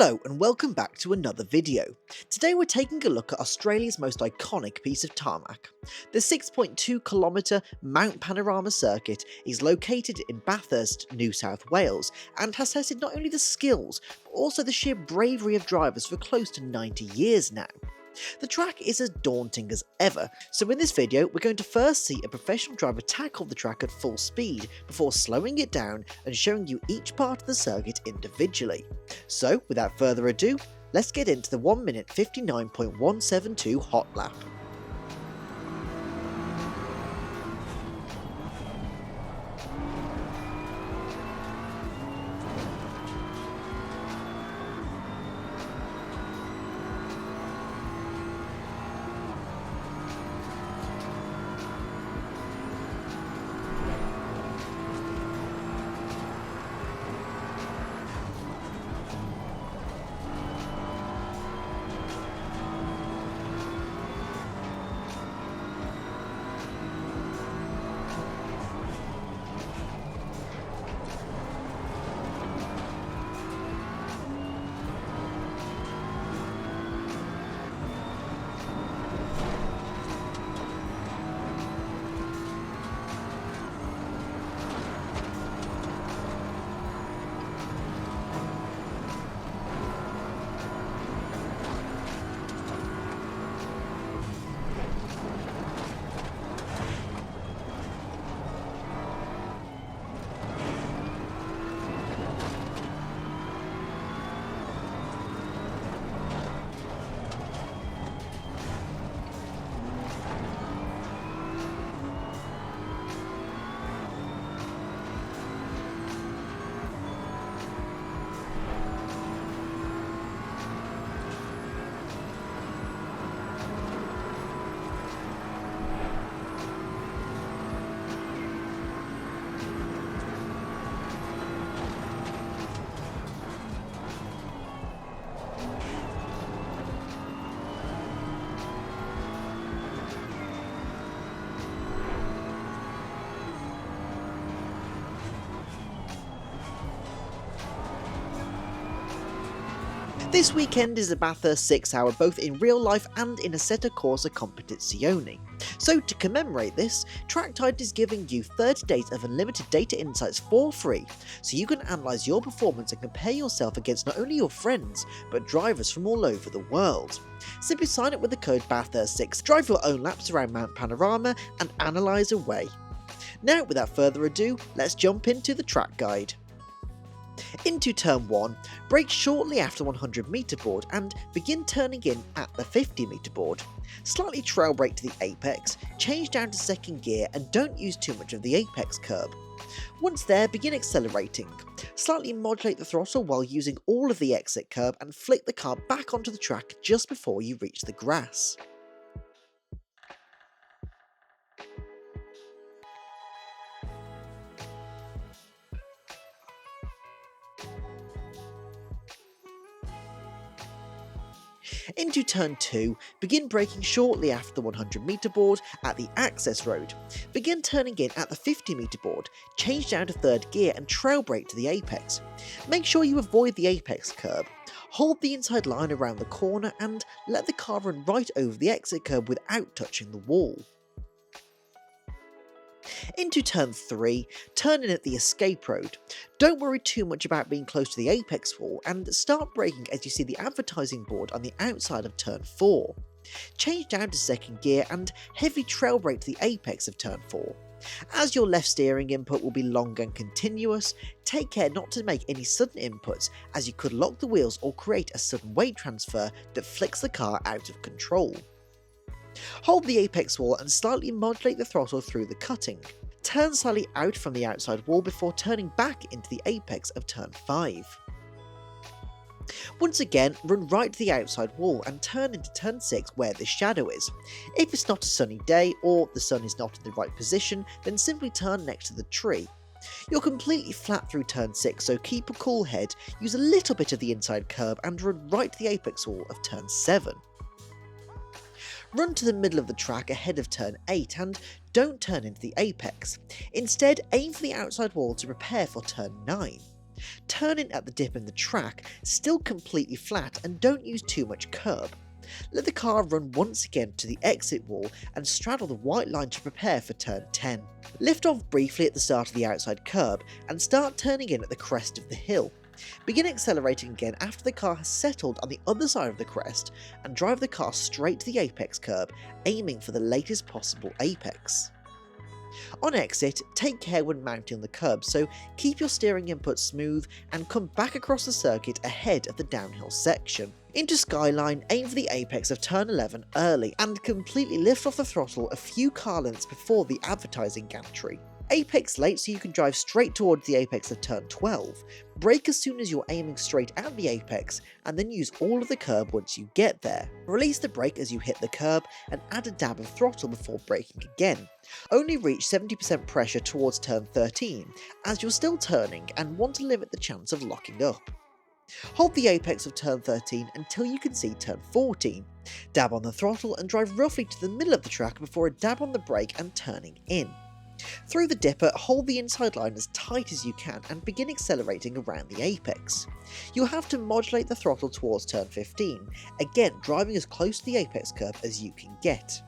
Hello and welcome back to another video. Today we're taking a look at Australia's most iconic piece of tarmac. The 6.2 km Mount Panorama circuit is located in Bathurst, New South Wales, and has tested not only the skills, but also the sheer bravery of drivers for close to 90 years now. The track is as daunting as ever, so in this video we're going to first see a professional driver tackle the track at full speed before slowing it down and showing you each part of the circuit individually. So without further ado, let's get into the 1 minute 59.172 hot lap. This weekend is the Bathurst 6 Hour both in real life and in Assetto Corsa Competizione. So to commemorate this, Tracktide is giving you 30 days of unlimited data insights for free, so you can analyse your performance and compare yourself against not only your friends, but drivers from all over the world. Simply sign up with the code Bathurst6, drive your own laps around Mount Panorama and analyse away. Now without further ado, let's jump into the track guide. Into turn 1, brake shortly after 100 metre board and begin turning in at the 50 metre board. Slightly trail brake to the apex, change down to second gear and don't use too much of the apex curb. Once there, begin accelerating. Slightly modulate the throttle while using all of the exit curb and flick the car back onto the track just before you reach the grass. Into turn 2, begin braking shortly after the 100 metre board at the access road. Begin turning in at the 50 metre board, change down to third gear and trail brake to the apex. Make sure you avoid the apex curb. Hold the inside line around the corner and let the car run right over the exit curb without touching the wall. Into turn 3, turn in at the escape road. Don't worry too much about being close to the apex wall and start braking as you see the advertising board on the outside of turn 4. Change down to second gear and heavy trail brake to the apex of turn 4. As your left steering input will be long and continuous, take care not to make any sudden inputs as you could lock the wheels or create a sudden weight transfer that flicks the car out of control. Hold the apex wall and slightly modulate the throttle through the cutting. Turn slightly out from the outside wall before turning back into the apex of turn 5. Once again, run right to the outside wall and turn into turn 6 where the shadow is. If it's not a sunny day or the sun is not in the right position, then simply turn next to the tree. You're completely flat through turn 6, so keep a cool head, use a little bit of the inside curb and run right to the apex wall of turn 7. Run to the middle of the track ahead of turn 8 and don't turn into the apex. Instead, aim for the outside wall to prepare for turn 9. Turn in at the dip in the track, still completely flat and don't use too much curb. Let the car run once again to the exit wall and straddle the white line to prepare for turn 10. Lift off briefly at the start of the outside curb and start turning in at the crest of the hill. Begin accelerating again after the car has settled on the other side of the crest and drive the car straight to the apex curb, aiming for the latest possible apex. On exit, take care when mounting on the curb, so keep your steering input smooth and come back across the circuit ahead of the downhill section. Into Skyline, aim for the apex of turn 11 early and completely lift off the throttle a few car lengths before the advertising gantry. Apex late so you can drive straight towards the apex of turn 12. Brake as soon as you're aiming straight at the apex and then use all of the curb once you get there. Release the brake as you hit the curb and add a dab of throttle before braking again. Only reach 70% pressure towards turn 13 as you're still turning and want to limit the chance of locking up. Hold the apex of turn 13 until you can see turn 14. Dab on the throttle and drive roughly to the middle of the track before a dab on the brake and turning in. Through the dipper, hold the inside line as tight as you can and begin accelerating around the apex. You'll have to modulate the throttle towards turn 15, again driving as close to the apex curve as you can get.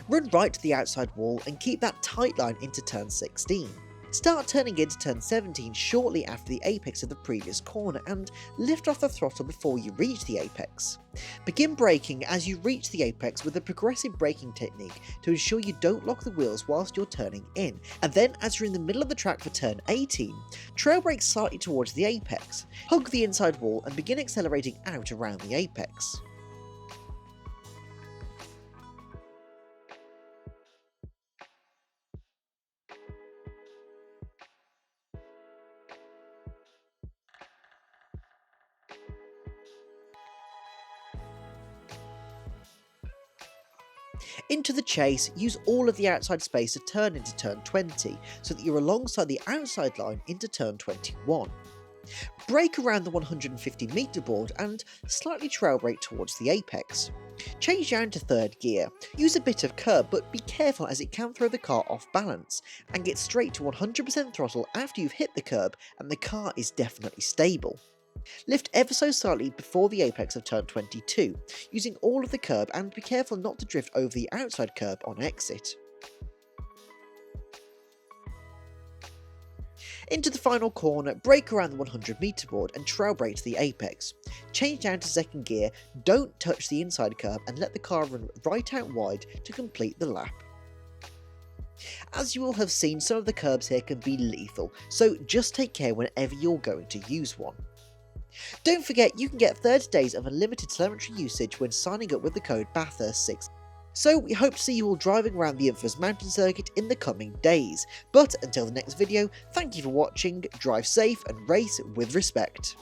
Run right to the outside wall and keep that tight line into turn 16. Start turning into turn 17 shortly after the apex of the previous corner and lift off the throttle before you reach the apex. Begin braking as you reach the apex with a progressive braking technique to ensure you don't lock the wheels whilst you're turning in, and then as you're in the middle of the track for turn 18, trail brake slightly towards the apex, hug the inside wall and begin accelerating out around the apex. Into the chase, use all of the outside space to turn into turn 20 so that you're alongside the outside line into turn 21. Brake around the 150 metre board and slightly trail brake towards the apex. Change down to third gear, use a bit of curb but be careful as it can throw the car off balance, and get straight to 100% throttle after you've hit the curb and the car is definitely stable. Lift ever so slightly before the apex of turn 22, using all of the curb and be careful not to drift over the outside curb on exit. Into the final corner, brake around the 100 metre board and trail brake to the apex. Change down to second gear, don't touch the inside curb and let the car run right out wide to complete the lap. As you will have seen, some of the curbs here can be lethal, so just take care whenever you're going to use one. Don't forget you can get 30 days of unlimited telemetry usage when signing up with the code Bathurst6. So we hope to see you all driving around the infamous mountain circuit in the coming days. But until the next video, thank you for watching, drive safe and race with respect.